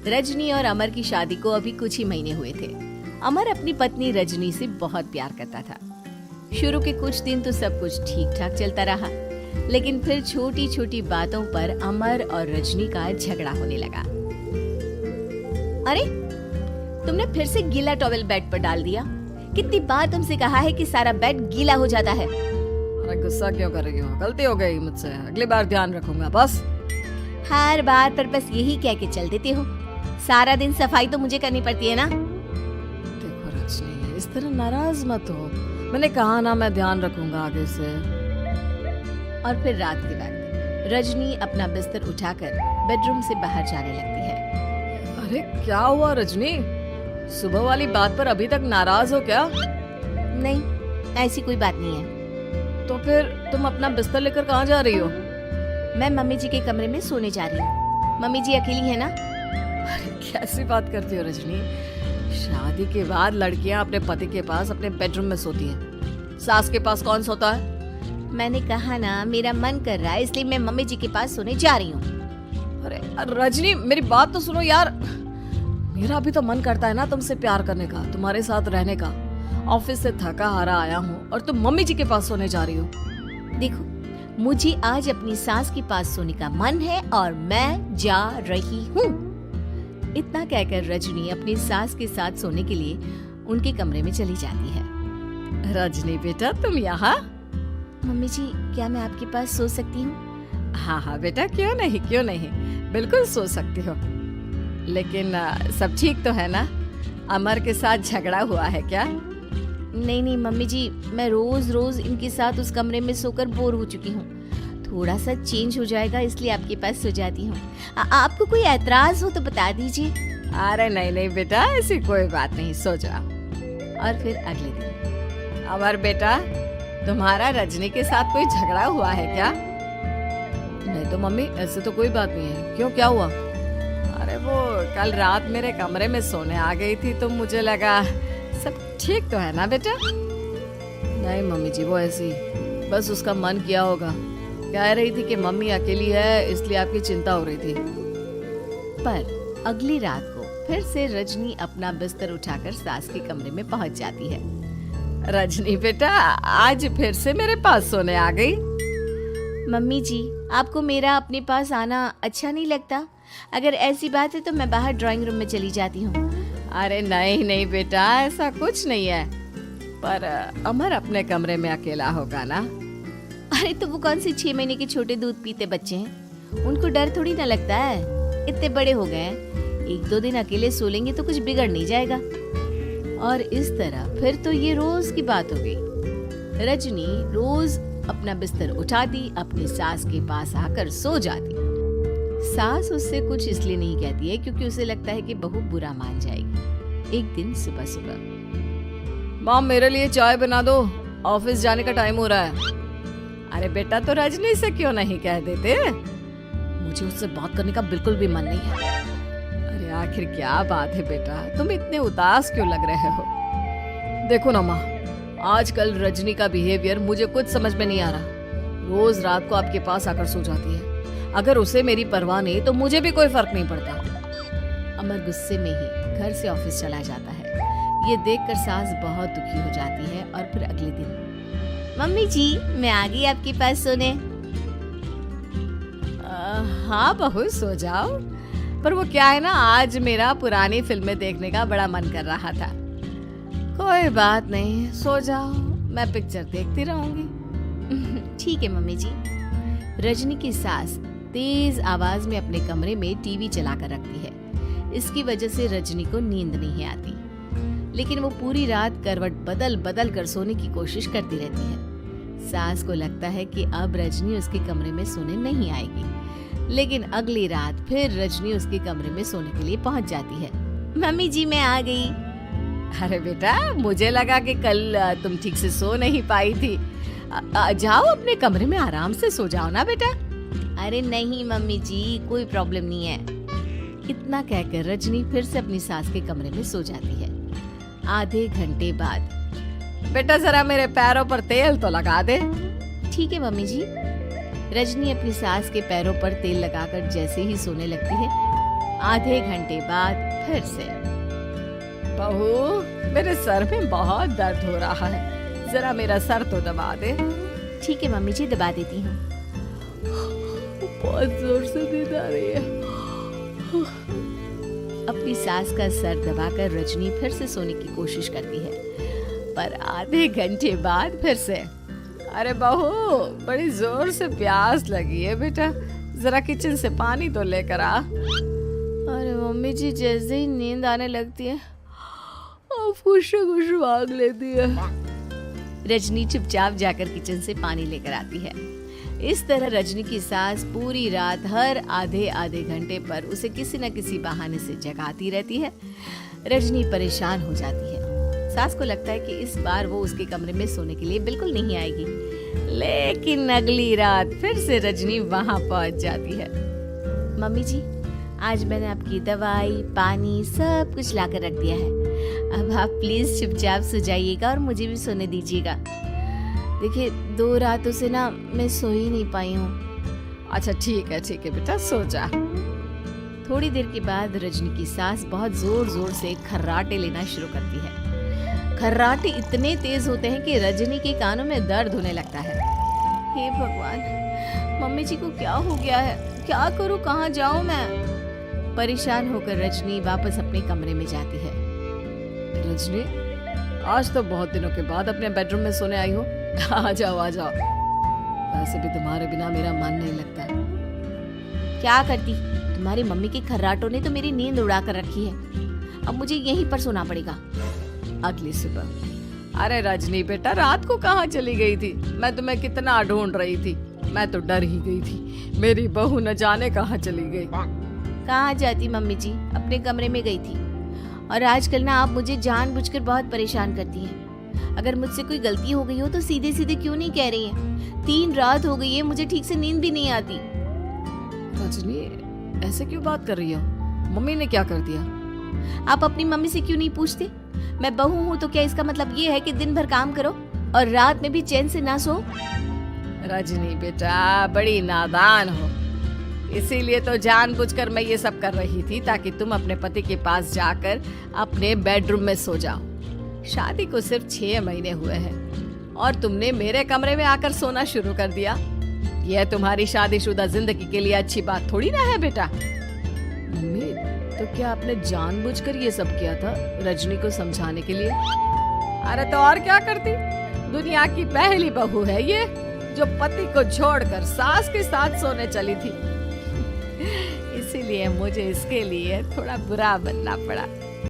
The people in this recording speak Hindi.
रजनी और अमर की शादी को अभी कुछ ही महीने हुए थे। अमर अपनी पत्नी रजनी से बहुत प्यार करता था। शुरू के कुछ दिन तो सब कुछ ठीक ठाक चलता रहा, लेकिन फिर छोटी छोटी बातों पर अमर और रजनी का झगड़ा होने लगा। अरे, तुमने फिर से गीला टॉवेल बेड पर डाल दिया। कितनी बार तुमसे कहा है कि सारा बेड गीला हो जाता है। अरे गुस्सा क्यों कर रही हो? गलती हो गई मुझसे, अगली बार ध्यान रखूंगा। बस हर बार पर बस यही कह के चल देते हो। सारा दिन सफाई तो मुझे करनी पड़ती है ना। देखो रजनी, इस तरह नाराज मत हो। मैंने कहा ना, मैं ध्यान रखूंगा आगे से। और फिर रात के वक्त रजनी अपना बिस्तर उठाकर बेडरूम से बाहर जाने लगती है। अरे क्या हुआ रजनी? सुबह वाली बात पर अभी तक नाराज हो क्या? नहीं, ऐसी कोई बात नहीं है। तो फिर तुम अपना बिस्तर लेकर कहाँ जा रही हो? मैं मम्मी जी के कमरे में सोने जा रही हूँ। मम्मी जी अकेली है ना। अरे कैसी बात करती हो रजनी? शादी के बाद लड़कियां अपने पति के पास अपने बेडरूम में सोती हैं। सास के पास कौन सोता है? मैंने कहा ना, मेरा मन कर रहा है इसलिए मैं मम्मी जी के पास सोने जा रही हूँ। अरे रजनी, मेरी बात तो सुनो यार। मेरा भी तो मन करता है ना तुमसे प्यार करने का, तुम्हारे साथ रहने का। ऑफिस से थका हारा आया हूँ और तुम मम्मी जी के पास सोने जा रही हो। देखो, मुझे आज अपनी सास के पास सोने का मन है और मैं जा रही हूँ। इतना कहकर रजनी अपनी सास के साथ सोने के लिए उनके कमरे में चली जाती है। रजनी बेटा, तुम यहाँ? मम्मी जी, क्या मैं आपके पास सो सकती हूँ? हाँ हाँ बेटा, क्यों नहीं, क्यों नहीं, बिल्कुल सो सकती हो। लेकिन सब ठीक तो है ना? अमर के साथ झगड़ा हुआ है क्या? नहीं नहीं मम्मी जी, मैं रोज रोज इनके साथ उस कमरे में सोकर बोर हो चुकी हूँ। थोड़ा सा चेंज हो जाएगा इसलिए आपके पास सो जाती हूँ। आपको कोई ऐतराज हो तो बता दीजिए। अरे नहीं नहीं बेटा, ऐसी कोई बात नहीं, सो जाओ। और फिर अगले दिन। अमर बेटा, तुम्हारा रजनी के साथ कोई झगड़ा हुआ है क्या? नहीं तो मम्मी, ऐसे तो कोई बात नहीं है। क्यों, क्या हुआ? अरे वो कल रात मेरे कमरे में सोने आ गई थी तो मुझे लगा सब ठीक तो है ना बेटा? नहीं मम्मी जी, वो ऐसी बस उसका मन किया होगा। कह रही थी कि मम्मी अकेली है इसलिए आपकी चिंता हो रही थी। पर अगली रात को फिर से रजनी अपना बिस्तर उठाकर सास के कमरे में पहुंच जाती है। रजनी बेटा, आज फिर से मेरे पास सोने आ गई। मम्मी जी, आपको मेरा अपने पास आना अच्छा नहीं लगता? अगर ऐसी बात है तो मैं बाहर ड्राइंग रूम में चली जाती हूँ। अरे नहीं नहीं बेटा, ऐसा कुछ नहीं है। पर अमर अपने कमरे में अकेला होगा ना? अरे तो वो कौन से 6 महीने के छोटे दूध पीते बच्चे हैं, उनको डर थोड़ी ना लगता है। इतने बड़े हो गए हैं, 1-2 दिन अकेले सो लेंगे तो कुछ बिगड़ नहीं जाएगा। और इस तरह फिर तो ये रोज की बात हो गई। रजनी रोज अपना बिस्तर उठाती, अपनी सास के पास आकर सो जाती। सास उससे कुछ इसलिए नहीं कहती है क्योंकि उसे लगता है कि बहू बुरा मान जाएगी। एक दिन सुबह सुबह, मॉम मेरे लिए चाय बना दो, ऑफिस जाने का टाइम हो रहा है। अरे बेटा, तो रजनी से क्यों नहीं कह देते? मुझे उससे बात करने का बिल्कुल भी मन नहीं है। अरे आखिर क्या बात है बेटा, तुम इतने उदास क्यों लग रहे हो? देखो ना माँ, आजकल रजनी का बिहेवियर मुझे कुछ समझ में नहीं आ रहा। रोज रात को आपके पास आकर सो जाती है। अगर उसे मेरी परवाह नहीं तो मुझे भी कोई फर्क नहीं पड़ता। अमर गुस्से में ही घर से ऑफिस चला जाता है। ये देखकर सास बहुत दुखी हो जाती है। और फिर अगले दिन, मम्मी जी, मैं आ गई आपके पास सोने। हाँ बहू, सो जाओ। पर वो क्या है ना, आज मेरा पुरानी फिल्में देखने का बड़ा मन कर रहा था। कोई बात नहीं, सो जाओ, मैं पिक्चर देखती रहूंगी। ठीक है मम्मी जी। रजनी की सास तेज आवाज में अपने कमरे में टीवी चलाकर रखती है। इसकी वजह से रजनी को नींद नहीं आती, लेकिन वो पूरी रात करवट बदल बदल कर सोने की कोशिश करती रहती है। सास को लगता है कि अब रजनी उसके कमरे में सोने नहीं आएगी, लेकिन अगली रात फिर रजनी उसके कमरे में सोने के लिए पहुंच जाती है। मम्मी जी, मैं आ गई। अरे बेटा, मुझे लगा कि कल तुम ठीक से सो नहीं पाई थी। जाओ अपने कमरे में आराम से सो जाओ ना बेटा। अरे नहीं मम्मी जी, कोई प्रॉब्लम नहीं है। इतना कहकर रजनी फिर से अपनी सास के कमरे में सो जाती है। आधे घंटे बाद, बेटा जरा मेरे पैरों पर तेल तो लगा दे। ठीक है मम्मी जी। रजनी अपनी सास के पैरों पर तेल लगाकर जैसे ही सोने लगती है, आधे घंटे बाद फिर से। बहू, मेरे सर में बहुत दर्द हो रहा है, जरा मेरा सर तो दबा दे। ठीक है मम्मी जी, दबा देती हूँ। बहुत जोर से नींद आ रही है। अपनी सास का सर दबाकर रजनी फिर से सोने की कोशिश करती है, पर आधे घंटे बाद फिर से। अरे बहू, बड़ी जोर से प्यास लगी है बेटा, जरा किचन से पानी तो लेकर आ। अरे मम्मी जी, जैसे ही नींद आने लगती है आप कुछ मांग लेती है। रजनी चुपचाप जाकर किचन से पानी लेकर आती है। इस तरह रजनी की सास पूरी रात हर आधे आधे घंटे पर उसे किसी न किसी बहाने से जगाती रहती है। रजनी परेशान हो जाती है। सास को लगता है कि इस बार वो उसके कमरे में सोने के लिए बिल्कुल नहीं आएगी, लेकिन अगली रात फिर से रजनी वहां पहुंच जाती है। मम्मी जी, आज मैंने आपकी दवाई, पानी सब कुछ लाकर रख दिया है। अब आप प्लीज चुपचाप सो जाइएगा और मुझे भी सोने दीजिएगा। देखिए, 2 रातों से ना मैं सो ही नहीं पाई हूँ। अच्छा ठीक है बेटा, सो जा। थोड़ी देर के बाद रजनी की सास बहुत जोर जोर से खर्राटे लेना शुरू करती है। खर्राटे इतने तेज होते हैं कि रजनी के कानों में दर्द होने लगता है। हे भगवान, मम्मी जी को क्या हो गया है? क्या करूं, कहाँ जाऊं मैं? परेशान होकर रजनी वापस अपने कमरे में जाती है। रजनी, आज तो बहुत दिनों के बाद अपने बेडरूम में सोने आई हो। आ जाओ। वैसे भी तुम्हारे बिना मेरा मन नहीं लगता है। क्या करती, तुम्हारी मम्मी के खर्राटों ने तो मेरी नींद उड़ा कर रखी है। अब मुझे यहीं पर सोना पड़ेगा। अगली सुबह। अरे रजनी बेटा, रात को कहाँ चली गई थी? मैं तुम्हें कितना ढूंढ रही थी, मैं तो डर ही गई थी। मेरी बहू न जाने कहाँ चली गई। कहाँ जाती मम्मी जी, अपने कमरे में गई थी। और आजकल ना आप मुझे जानबूझकर बहुत परेशान करती हैं। अगर मुझसे कोई गलती हो गई हो तो सीधे सीधे क्यों नहीं कह रही हैं? 3 रात हो गई है, मुझे ठीक से नींद भी नहीं आती। रजनी, ऐसे क्यों बात कर रही हो? मम्मी ने क्या कर दिया? आप अपनी मम्मी से क्यों नहीं पूछते? मैं बहू हूँ तो क्या इसका मतलब ये है कि दिन भर काम करो और रात में भी चैन से ना सो? रजनी बेटा, बड़ी नादान हो, इसीलिए तो जानबूझकर मैं ये सब कर रही थी ताकि तुम अपने पति के पास जाकर अपने बेडरूम में सो जाओ। शादी को सिर्फ 6 महीने हुए हैं और तुमने मेरे कमरे में आकर सोना शुरू कर दिया। यह तुम्हारी शादीशुदा जिंदगी के लिए अच्छी बात थोड़ी ना है बेटा। मम्मी, तो क्या आपने जानबूझकर ये सब किया था रजनी को समझाने के लिए? अरे तो और क्या करती? दुनिया की पहली बहू है ये, जो पति को छोड़कर सास के साथ सोने चली थी। इसीलिए मुझे इसके लिए थोड़ा बुरा बनना पड़ा।